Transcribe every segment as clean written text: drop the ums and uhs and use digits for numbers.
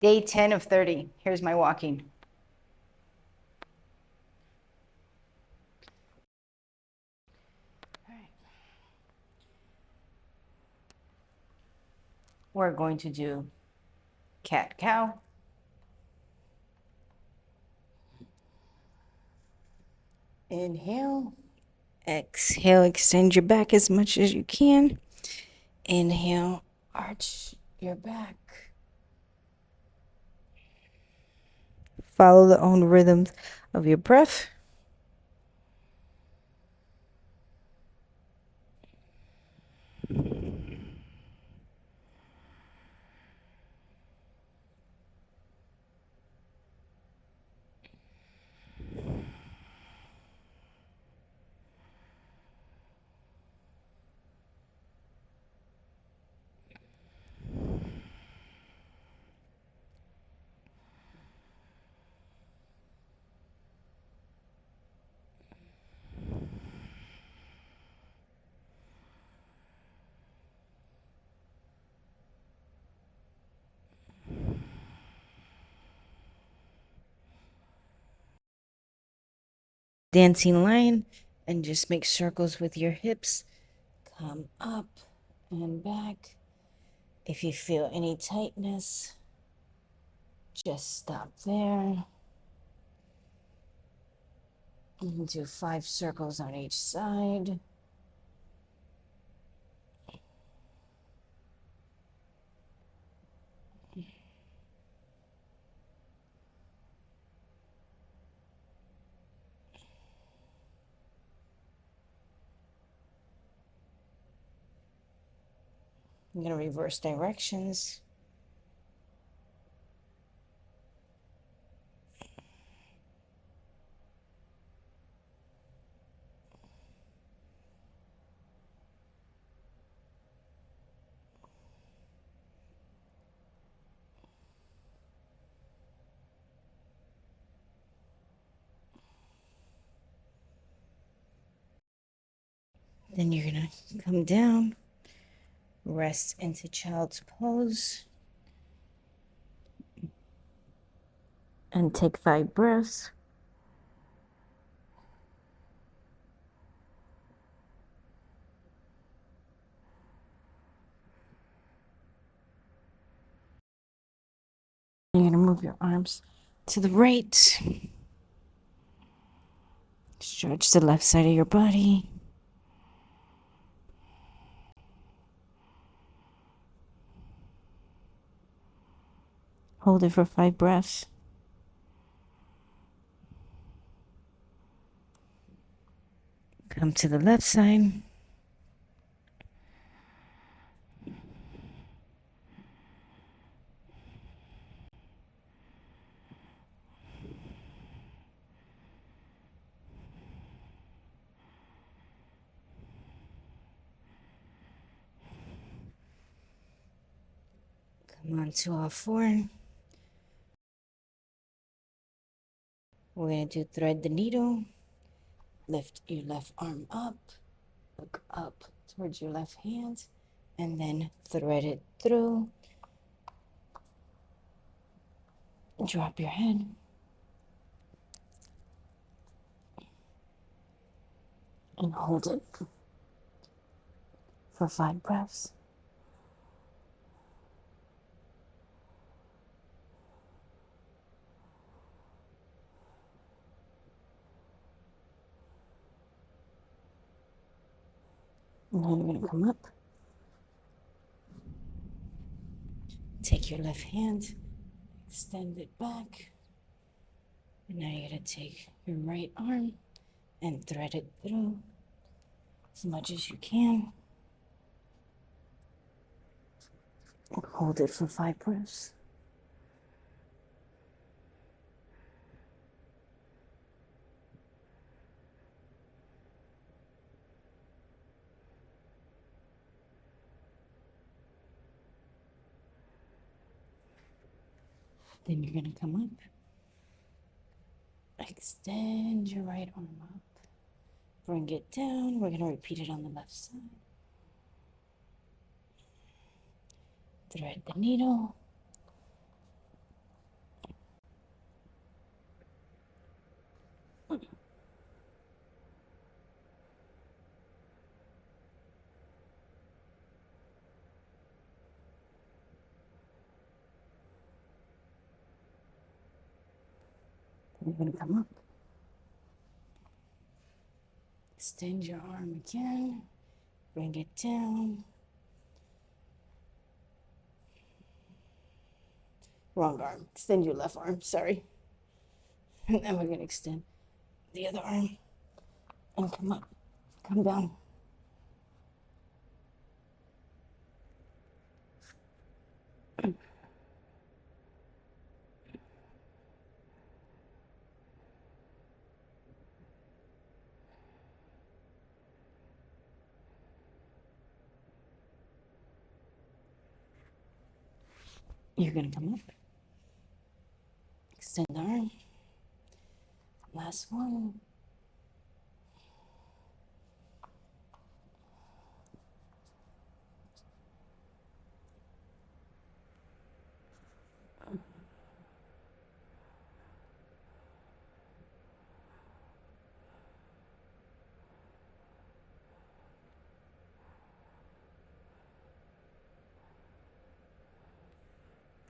Day 10 of 30. Here's my walking. All right. We're going to do cat-cow. Inhale. Exhale, extend your back as much as you can. Inhale, arch your back. Follow the own rhythms of your breath. Dancing line, and just make circles with your hips. Come up and back. If you feel any tightness, just stop there. And do 5 circles on each side. I'm going to reverse directions. Then you're going to come down, rest into child's pose, and take 5 breaths. You're going to move your arms to the right. Stretch the left side of your body. Hold it for 5 breaths. Come to the left side. Come on to all 4. We're going to do thread the needle. Lift your left arm up. Look up towards your left hand. And then thread it through. Drop your head. And hold it for 5 breaths. And then you're going to come up. Take your left hand, extend it back. And now you're going to take your right arm and thread it through as much as you can. And hold it for 5 breaths. Then you're going to come up. Extend your right arm up. Bring it down. We're going to repeat it on the left side. Thread the needle. You're going to come up. Extend your arm again. Bring it down. Wrong arm. Extend your left arm. Sorry. And then we're going to extend the other arm and come up. Come down. You're going to come up. Extend the arm. Last one.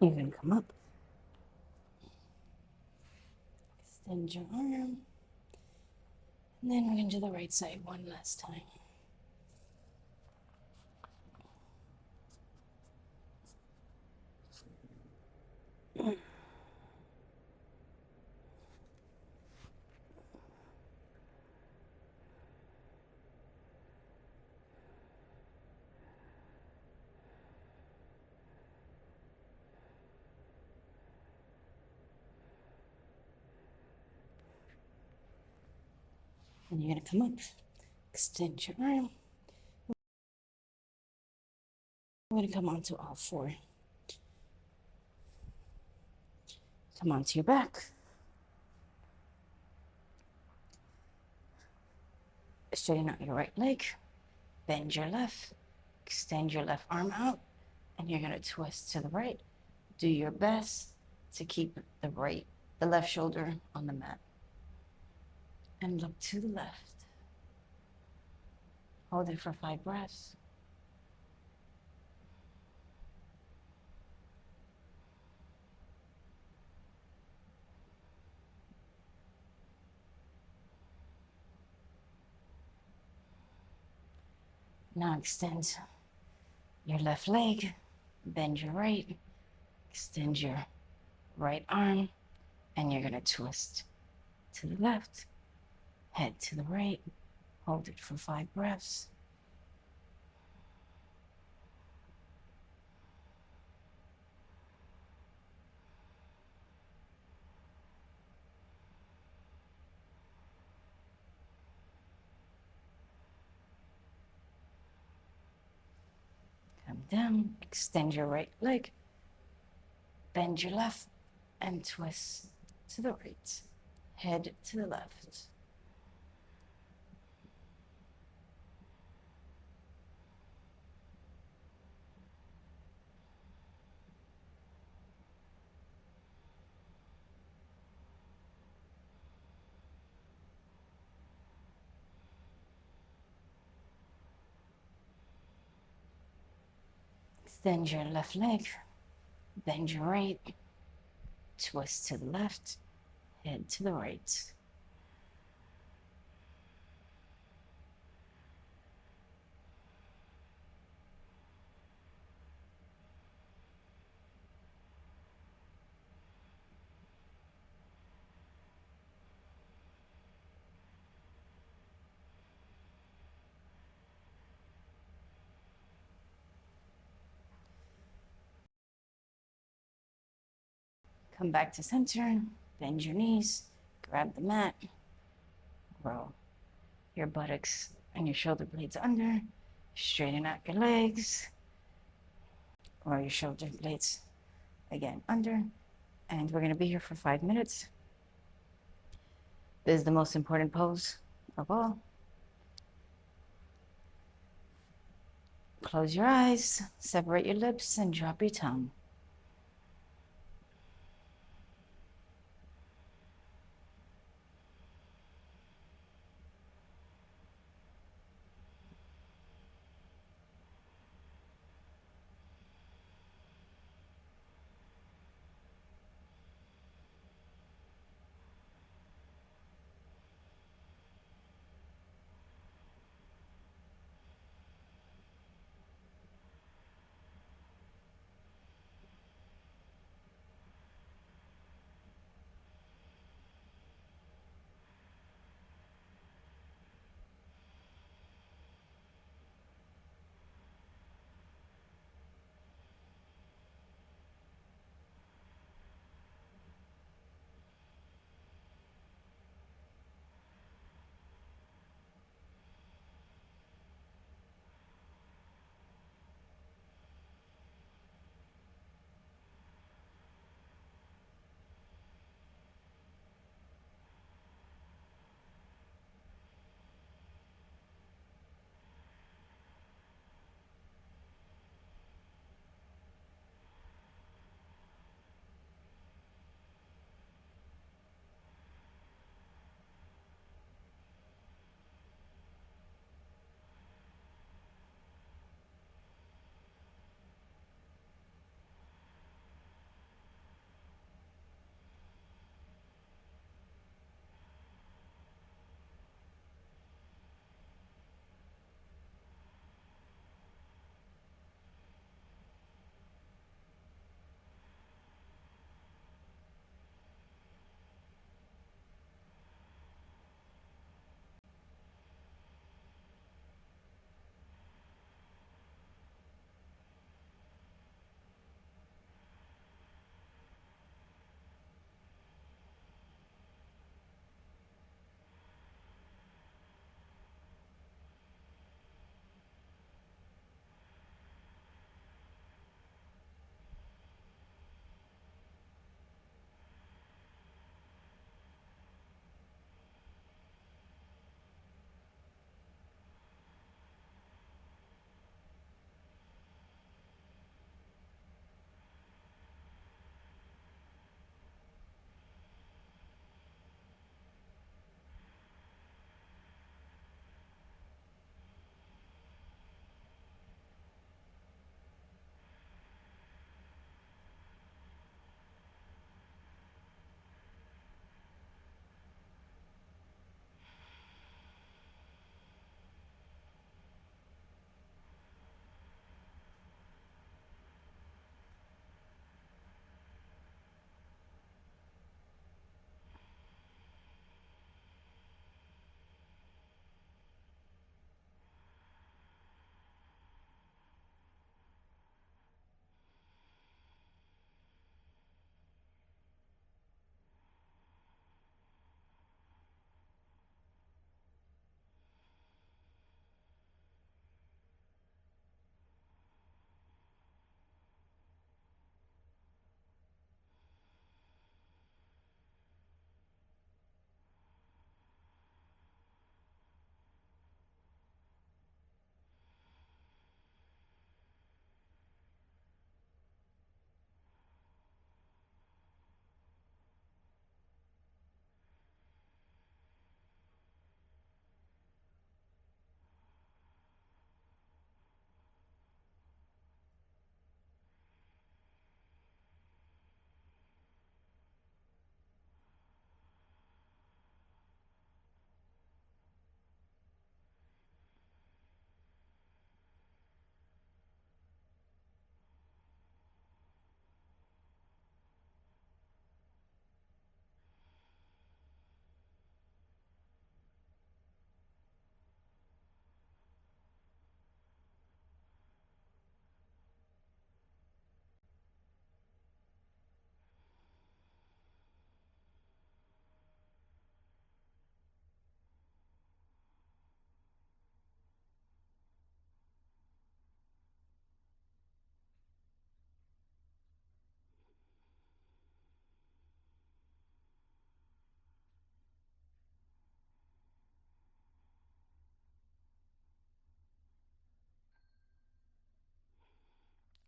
You're going to come up. Extend your arm. And then we're going to do the right side one last time. And you're going to come up. Extend your arm. We're going to come onto all four. Come onto your back. Straighten out your right leg. Bend your left. Extend your left arm out. And you're going to twist to the right. Do your best to keep the left shoulder on the mat. And look to the left. Hold it for 5 breaths. Now extend your left leg, bend your right, extend your right arm, and you're going to twist to the left, head to the right, hold it for 5 breaths. Come down, extend your right leg, bend your left, and twist to the right, head to the left. Extend your left leg, bend your right, twist to the left, head to the right. Come back to center, bend your knees, grab the mat, roll your buttocks and your shoulder blades under, straighten out your legs, or your shoulder blades again under, and we're going to be here for 5 minutes. This is the most important pose of all. Close your eyes, separate your lips, and drop your tongue.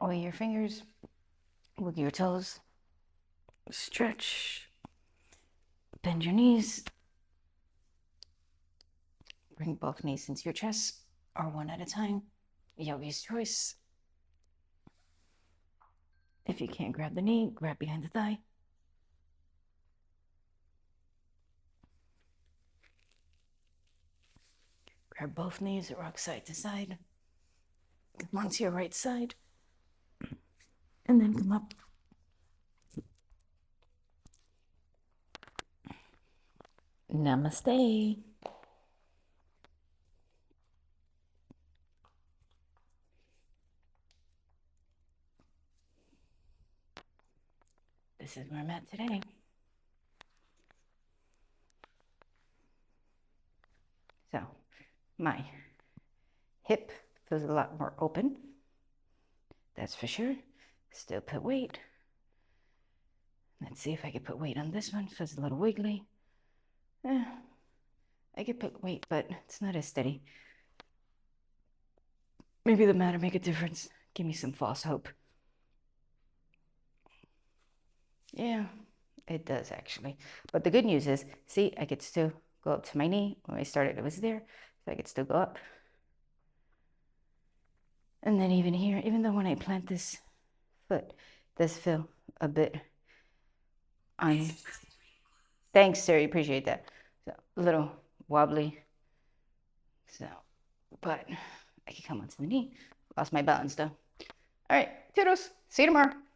Oil your fingers, wiggle your toes, stretch, bend your knees, bring both knees into your chest, or one at a time, yogi's choice. If you can't grab the knee, grab behind the thigh. Grab both knees, rock side to side. Come onto your right side. And then come up. Namaste. This is where I'm at today. So my hip feels a lot more open. That's for sure. Still put weight. Let's see if I can put weight on this one. Feels a little wiggly. I could put weight, but it's not as steady. Maybe the mat will make a difference. Give me some false hope. Yeah, it does actually. But the good news is, see, I could still go up to my knee. When I started, it was there. So I could still go up. And then even here, even though when I plant this foot, does feel a bit on. Thanks, Siri. Appreciate that. So a little wobbly. So, but I can come onto the knee. Lost my balance though. All right, toodles. See you tomorrow.